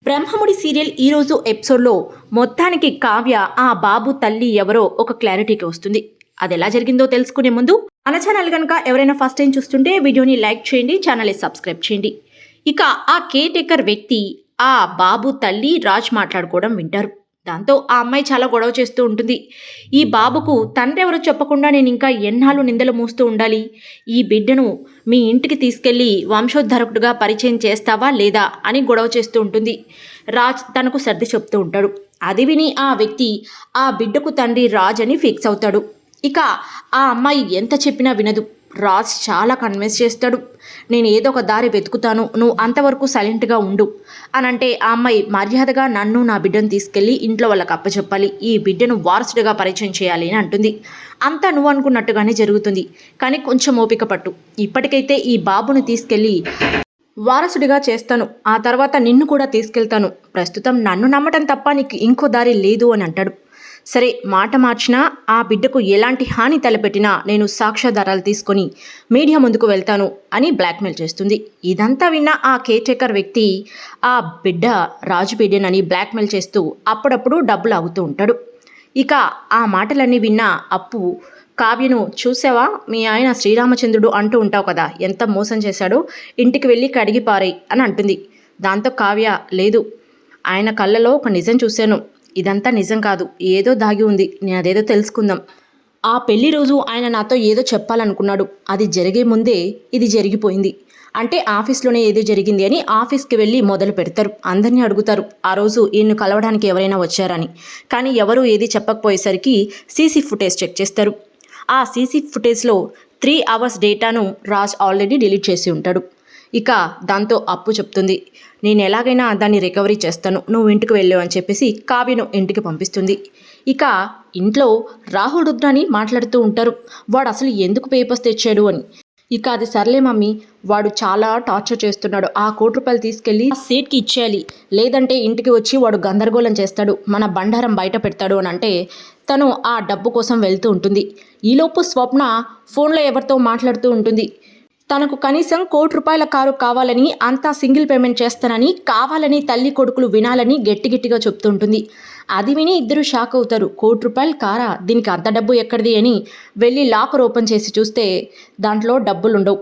Brahmamudi serial ఈరోజు ఎపిసోడ్లో మొత్తానికి కావ్య ఆ బాబు తల్లి ఎవరో ఒక క్లారిటీకి వస్తుంది. అది ఎలా జరిగిందో తెలుసుకునే ముందు మన ఛానల్ కనుక ఎవరైనా ఫస్ట్ టైం చూస్తుంటే వీడియోని లైక్ చేయండి, ఛానల్ని సబ్స్క్రైబ్ చేయండి. ఇక ఆ కేర్ టేకర్ వ్యక్తి ఆ బాబు తల్లి రాజ్ మాట్లాడుకోవడం వింటారు. దాంతో ఆ అమ్మాయి చాలా గొడవ చేస్తూ ఉంటుంది. ఈ బాబుకు తండ్రి ఎవరో చెప్పకుండా నేను ఇంకా ఎన్నాళ్ళు నిందలు మోస్తూ ఉండాలి? ఈ బిడ్డను మీ ఇంటికి తీసుకెళ్ళి వంశోద్ధరకుడుగా పరిచయం చేస్తావా లేదా అని గొడవ చేస్తూ ఉంటుంది. రాజ్ తనకు సర్ది చెప్తూ ఉంటాడు. అది విని ఆ వ్యక్తి ఆ బిడ్డకు తండ్రి రాజ్ అని ఫిక్స్ అవుతాడు. ఇక ఆ అమ్మాయి ఎంత చెప్పినా వినదు. రాజ్ చాలా కన్విన్స్ చేస్తాడు. నేను ఏదో ఒక దారి వెతుకుతాను, నువ్వు అంతవరకు సైలెంట్గా ఉండు అని అంటే ఆ అమ్మాయి మర్యాదగా నన్ను నా బిడ్డను తీసుకెళ్ళి ఇంట్లో వాళ్ళకి అప్పచెప్పాలి, ఈ బిడ్డను వారసుడిగా పరిచయం చేయాలి అని అంటుంది. అంతా నువ్వు అనుకున్నట్టుగానే జరుగుతుంది, కానీ కొంచెం ఓపిక పట్టు. ఇప్పటికైతే ఈ బాబుని తీసుకెళ్ళి వారసుడిగా చేస్తాను, ఆ తర్వాత నిన్ను కూడా తీసుకెళ్తాను. ప్రస్తుతం నన్ను నమ్మటం తప్ప నీకు ఇంకో దారి లేదు అని అంటాడు. సరే, మాట మార్చినా ఆ బిడ్డకు ఎలాంటి హాని తలపెట్టినా నేను సాక్ష్యాధారాలు తీసుకొని మీడియా ముందుకు వెళ్తాను అని బ్లాక్మెయిల్ చేస్తుంది. ఇదంతా విన్న ఆ కేర్ టేకర్ వ్యక్తి ఆ బిడ్డ రాజు బిడ్డనని బ్లాక్మెయిల్ చేస్తూ అప్పుడప్పుడు డబ్బులు ఆగుతూ ఉంటాడు. ఇక ఆ మాటలన్నీ విన్న అప్పు కావ్యను, చూసావా మీ ఆయన శ్రీరామచంద్రుడు అంటూ ఉంటావు కదా, ఎంత మోసం చేశాడో, ఇంటికి వెళ్ళి కడిగి పారేయ్ అని అంటుంది. దాంతో కావ్య, లేదు, ఆయన కళ్ళలో ఒక నిజం చూశాను, ఇదంతా నిజం కాదు, ఏదో దాగి ఉంది, నేను అదేదో తెలుసుకుందాం. ఆ పెళ్లి రోజు ఆయన నాతో ఏదో చెప్పాలనుకున్నాడు, అది జరిగే ముందే ఇది జరిగిపోయింది. అంటే ఆఫీస్లోనే ఏదో జరిగింది అని ఆఫీస్కి వెళ్ళి మొదలు పెడతారు. అందరినీ అడుగుతారు ఆ రోజు ఈయన్ను కలవడానికి ఎవరైనా వచ్చారని. కానీ ఎవరూ ఏది చెప్పకపోయేసరికి సీసీ ఫుటేజ్ చెక్ చేస్తారు. ఆ సీసీ ఫుటేజ్లో 3 hours డేటాను రాజ్ ఆల్రెడీ డిలీట్ చేసి ఉంటాడు. ఇక దాంతో అప్పు చెప్తుంది, నేను ఎలాగైనా దాన్ని రికవరీ చేస్తాను, నువ్వు ఇంటికి వెళ్ళావు అని చెప్పేసి కావ్యను ఇంటికి పంపిస్తుంది. ఇక ఇంట్లో రాహుల్ రుద్రాని మాట్లాడుతూ ఉంటారు. వాడు అసలు ఎందుకు పేపర్స్ తెచ్చాడు అని. ఇక అది సర్లే మమ్మీ, వాడు చాలా టార్చర్ చేస్తున్నాడు, ఆ ₹1 తీసుకెళ్ళి ఆ సేట్కి ఇచ్చేయాలి, లేదంటే ఇంటికి వచ్చి వాడు గందరగోళం చేస్తాడు, మన బండారం బయట పెడతాడు అని అంటే తను ఆ డబ్బు కోసం వెళ్తూ ఉంటుంది. ఈలోపు స్వప్న ఫోన్లో ఎవరితో మాట్లాడుతూ ఉంటుంది. తనకు కనీసం ₹1 కారు కావాలని, అంతా సింగిల్ పేమెంట్ చేస్తానని కావాలని తల్లి కొడుకులు వినాలని గట్టిగా చెప్తుంటుంది. అది విని ఇద్దరు షాక్ అవుతారు. ₹1 కారా, దీనికి అంత డబ్బు ఎక్కడిది అని వెళ్ళి లాకర్ ఓపెన్ చేసి చూస్తే దాంట్లో డబ్బులుండవు.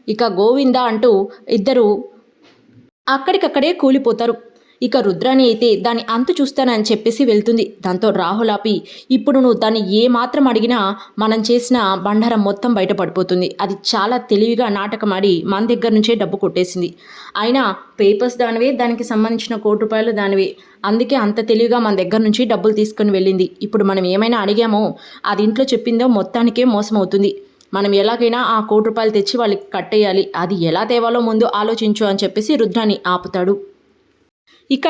ఇక గోవిందా అంటూ ఇద్దరు అక్కడికక్కడే కూలిపోతారు. ఇక రుద్రాని అయితే దాని అంతు చూస్తానని చెప్పేసి వెళ్తుంది. దాంతో రాహుల్ ఆపి, ఇప్పుడు నువ్వు దాన్ని ఏమాత్రం అడిగినా మనం చేసిన బండారం మొత్తం బయటపడిపోతుంది, అది చాలా తెలివిగా నాటకమాడి మన దగ్గర నుంచే డబ్బు కొట్టేసింది, అయినా పేపర్స్ దానివే, దానికి సంబంధించిన ₹1 దానివే, అందుకే అంత తెలివిగా మన దగ్గర నుంచి డబ్బులు తీసుకొని వెళ్ళింది. ఇప్పుడు మనం ఏమైనా అడిగామో అది ఇంట్లో చెప్పిందో మొత్తానికే మోసం అవుతుంది, మనం ఎలాగైనా ఆ ₹1 తెచ్చి వాళ్ళకి కట్టేయాలి, అది ఎలా తేవాలో ముందు ఆలోచించు అని చెప్పేసి రుద్రాని ఆపుతాడు. ఇక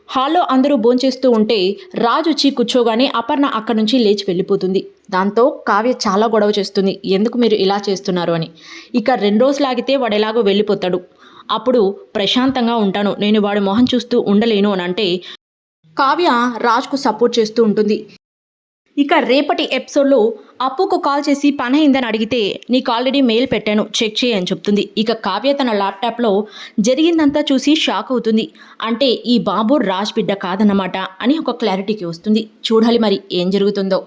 హాల్లో అందరూ భోంచేస్తూ ఉంటే రాజు వచ్చి కూర్చోగానే అపర్ణ అక్కడి నుంచి లేచి వెళ్ళిపోతుంది. దాంతో కావ్య చాలా గొడవ చేస్తుంది, ఎందుకు మీరు ఇలా చేస్తున్నారు అని. ఇక 2 రోజులు ఆగితే వాడు ఎలాగో వెళ్ళిపోతాడు, అప్పుడు ప్రశాంతంగా ఉంటాను, నేను వాడి మొహం చూస్తూ ఉండలేను అని అంటే కావ్య రాజ్కు సపోర్ట్ చేస్తూ ఉంటుంది. ఇక రేపటి ఎపిసోడ్లో అప్పుకు కాల్ చేసి పని అయిందని అడిగితే నీకు ఆల్రెడీ మెయిల్ పెట్టాను, చెక్ చేయి అని చెప్తుంది. ఇక కావ్య తన ల్యాప్టాప్లో జరిగిందంతా చూసి షాక్ అవుతుంది. అంటే ఈ బాబు రాజ్ బిడ్డ కాదన్నమాట అని ఒక క్లారిటీకి వస్తుంది. చూడాలి మరి ఏం జరుగుతుందో.